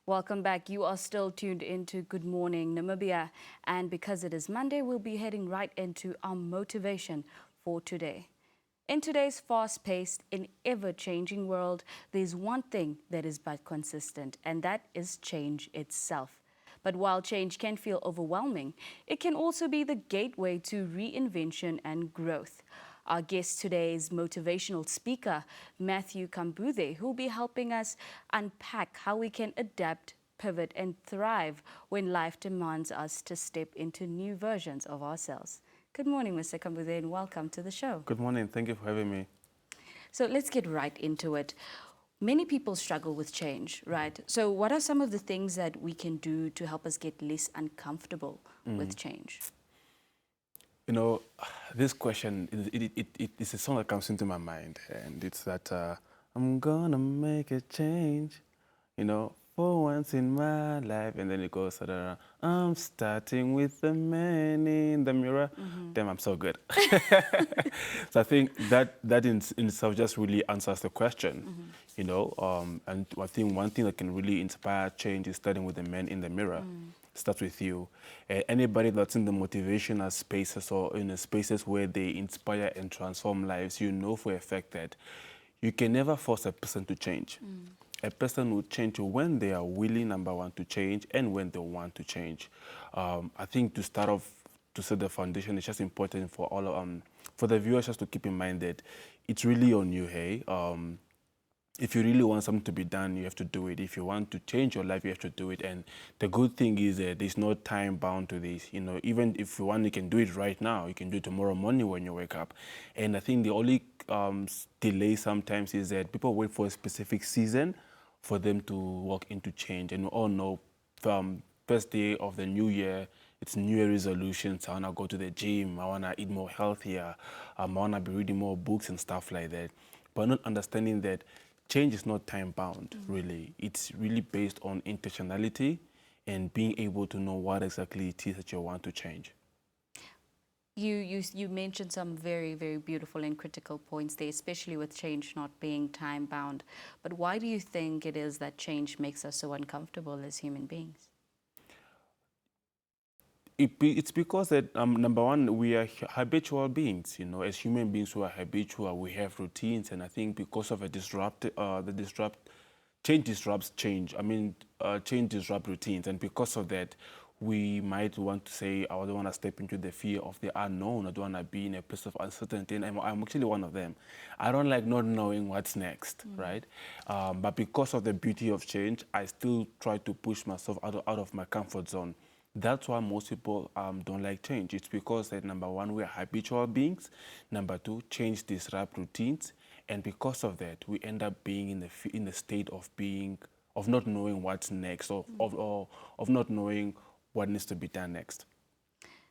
Welcome back. You are still tuned into Good Morning Namibia. And because it is Monday, we'll be heading right into our motivation for today. In today's fast-paced and ever-changing world, there's one thing that is but consistent, and that is change itself. But while change can feel overwhelming, it can also be the gateway to reinvention and growth. Our guest today is motivational speaker Matthew Kambuze, who will be helping us unpack how we can adapt, pivot, and thrive when life demands us to step into new versions of ourselves. Good morning, Mr. Kambuze, and welcome to the show. Good morning. Thank you for having me. So let's get right into it. Many people struggle with change, right? So what are some of the things that we can do to help us get less uncomfortable with change? You know, this question, it's a song that comes into my mind, and it's that I'm gonna make a change, for once in my life, and then it goes, I'm starting with the man in the mirror. Damn, I'm so good. So I think that in itself just really answers the question, and I think one thing that can really inspire change is starting with the man in the mirror. Starts with you. Anybody that's in the motivational spaces or in the spaces where they inspire and transform lives, you know for a fact that you can never force a person to change. A person will change when they are willing, number one, to change and when they want to change. I think to start off, to set the foundation, it's just important for all for the viewers just to keep in mind that it's really on you, hey? If you really want something to be done, you have to do it. If you want to change your life, you have to do it. And the good thing is that there's no time bound to this. Even if you want, you can do it right now. You can do it tomorrow morning when you wake up. And I think the only delay sometimes is that people wait for a specific season for them to walk into change. And we all know first day of the new year, it's New Year resolutions. I want to go to the gym. I want to eat more healthier. I want to be reading more books and stuff like that. But not understanding that change is not time-bound, really. It's really based on intentionality and being able to know what exactly it is that you want to change. You mentioned some very, very beautiful and critical points there, especially with change not being time-bound. But why do you think it is that change makes us so uncomfortable as human beings? It's because that, number one, we are habitual beings, as human beings who are habitual, we have routines, and I think because of change disrupts change. Change disrupts routines, and because of that, we might want to say, I don't want to step into the fear of the unknown. I don't want to be in a place of uncertainty, and I'm actually one of them. I don't like not knowing what's next, right? But because of the beauty of change, I still try to push myself out of my comfort zone. That's why most people don't like change. It's because that, number one, we are habitual beings. Number two, change disrupts routines. And because of that, we end up being in the state of not knowing what's next, or of not knowing what needs to be done next.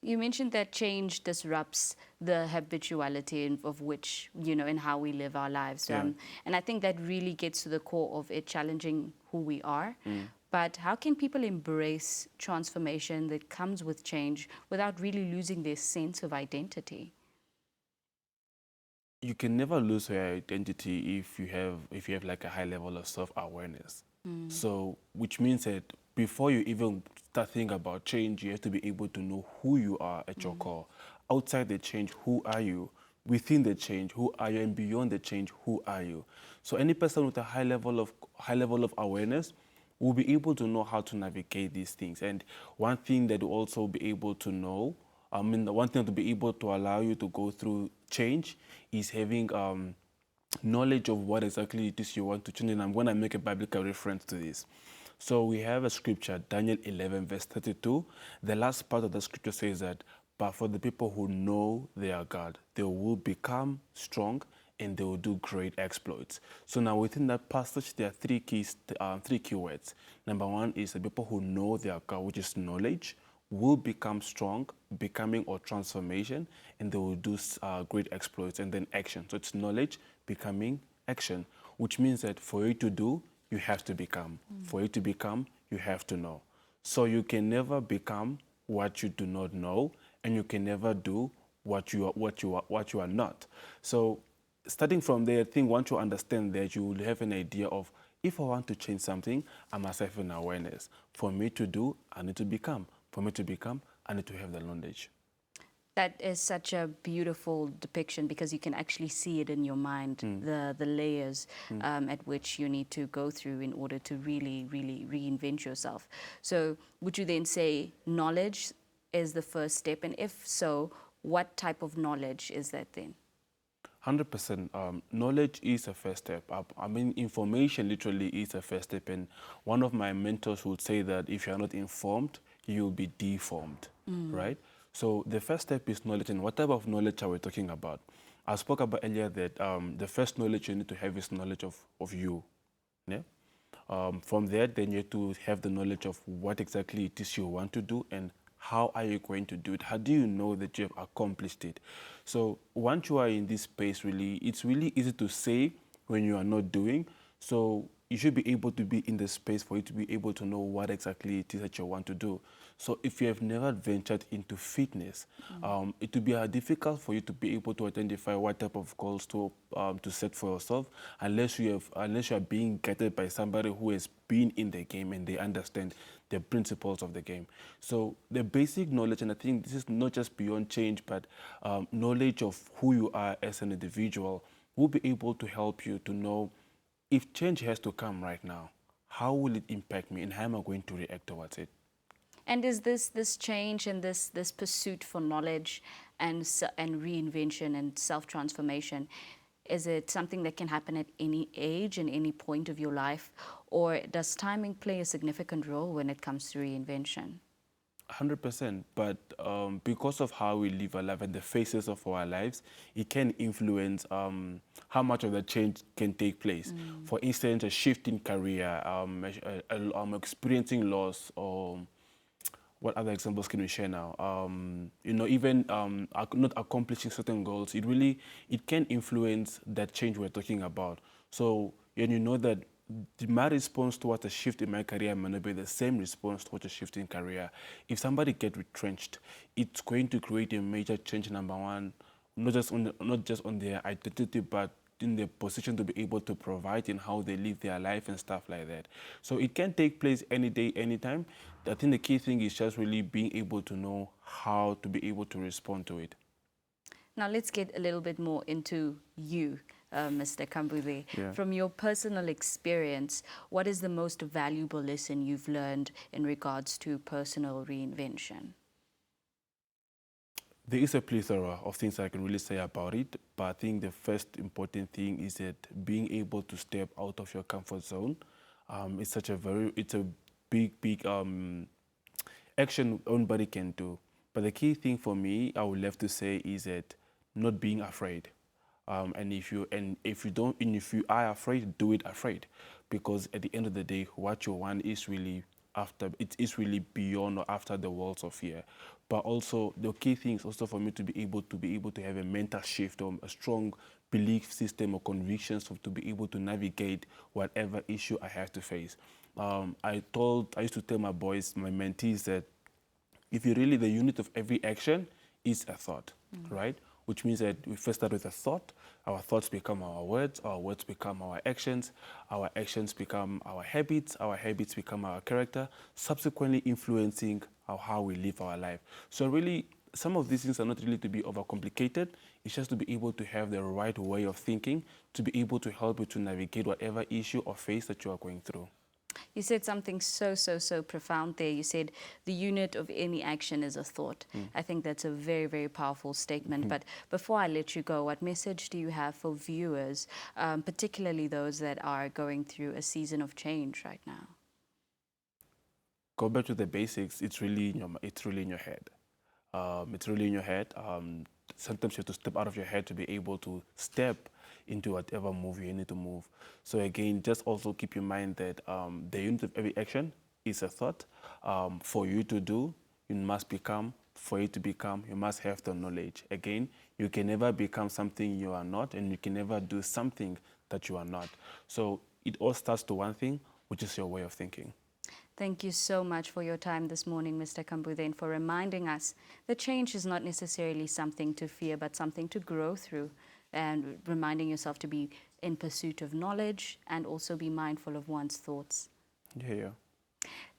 You mentioned that change disrupts the habituality of which, in how we live our lives. Yeah. And I think that really gets to the core of it challenging who we are. But how can people embrace transformation that comes with change without really losing their sense of identity? You can never lose your identity if you have like a high level of self-awareness. So, which means that before you even start thinking about change, you have to be able to know who you are at your core. Outside the change, who are you? Within the change, who are you? And beyond the change, who are you? So any person with a high level of awareness will be able to know how to navigate these things. And one thing that will also be able to know, the one thing to be able to allow you to go through change is having knowledge of what exactly it is you want to change. And I'm going to make a biblical reference to this. So we have a scripture, Daniel 11, verse 32. The last part of the scripture says that, but for the people who know their God, they will become strong and they will do great exploits. So now within that passage, there are three key words. Number one is the people who know their God, which is knowledge, will become strong, becoming or transformation, and they will do great exploits, and then action. So it's knowledge, becoming, action, which means that for you to do, you have to become. For you to become, you have to know. So you can never become what you do not know, and you can never do what you are not. So starting from there, I think once you understand that, you will have an idea of If I want to change something, I must have an awareness. For me to do, I need to become. For me to become, I need to have the knowledge. That is such a beautiful depiction because you can actually see it in your mind, the layers at which you need to go through in order to really, really reinvent yourself. So would you then say knowledge is the first step? And if so, what type of knowledge is that then? 100%. Knowledge is a first step. I mean, information literally is a first step. And one of my mentors would say that if you're not informed, you'll be deformed, right? So the first step is knowledge. And what type of knowledge are we talking about? I spoke about earlier that the first knowledge you need to have is knowledge of you. Yeah? From there, then you have to have the knowledge of what exactly it is you want to do and how are you going to do it? How do you know that you have accomplished it? So once you are in this space, really, it's really easy to say when you are not doing. So you should be able to be in the space for you to be able to know what exactly it is that you want to do. So if you have never ventured into fitness, it will be difficult for you to be able to identify what type of goals to set for yourself, unless you are being guided by somebody who has been in the game and they understand the principles of the game. So the basic knowledge, and I think this is not just beyond change, but knowledge of who you are as an individual, will be able to help you to know if change has to come right now, how will it impact me and how am I going to react towards it? And is this change and this pursuit for knowledge and reinvention and self-transformation, is it something that can happen at any age and any point of your life, or does timing play a significant role when it comes to reinvention? 100%, but because of how we live our life and the phases of our lives, it can influence how much of the change can take place. For instance, a shift in career, experiencing loss, or what other examples can we share now? You know, even not accomplishing certain goals, it can influence that change we're talking about. So when you know that my response towards a shift in my career may not be the same response towards a shift in career. If somebody gets retrenched, it's going to create a major change, number one, not just on their identity, but in their position to be able to provide in how they live their life and stuff like that. So it can take place any day, anytime. I think the key thing is just really being able to know how to be able to respond to it. Now let's get a little bit more into you, Mr. Kambuze. Yeah. From your personal experience, what is the most valuable lesson you've learned in regards to personal reinvention? There is a plethora of things I can really say about it, but I think the first important thing is that being able to step out of your comfort zone. It's a big action anybody can do. But the key thing for me, I would love to say, is that not being afraid. And if you are afraid, do it afraid, because at the end of the day, what you want is really beyond or after the walls of fear. But also the key thing is also for me to be able to have a mental shift or a strong belief system or convictions to be able to navigate whatever issue I have to face. I used to tell my boys, my mentees, that if you really, the unit of every action is a thought, right? Which means that we first start with a thought, our thoughts become our words become our actions become our habits become our character, subsequently influencing how we live our life. So really, some of these things are not really to be overcomplicated. It's just to be able to have the right way of thinking, to be able to help you to navigate whatever issue or phase that you are going through. You said something so profound there. You said the unit of any action is a thought. I think that's a very, very powerful statement. But before I let you go, what message do you have for viewers, particularly those that are going through a season of change right now? Go back to the basics. It's really in your head. It's really in your head. Sometimes you have to step out of your head to be able to step into whatever move you need to move. So again, just also keep in mind that the unit of every action is a thought. For you to do, you must become. For you to become, you must have the knowledge. Again, you can never become something you are not, and you can never do something that you are not. So it all starts to one thing, which is your way of thinking. Thank you so much for your time this morning, Mr. Kambuze, and for reminding us that change is not necessarily something to fear, but something to grow through. and reminding yourself to be in pursuit of knowledge and also be mindful of one's thoughts. Yeah.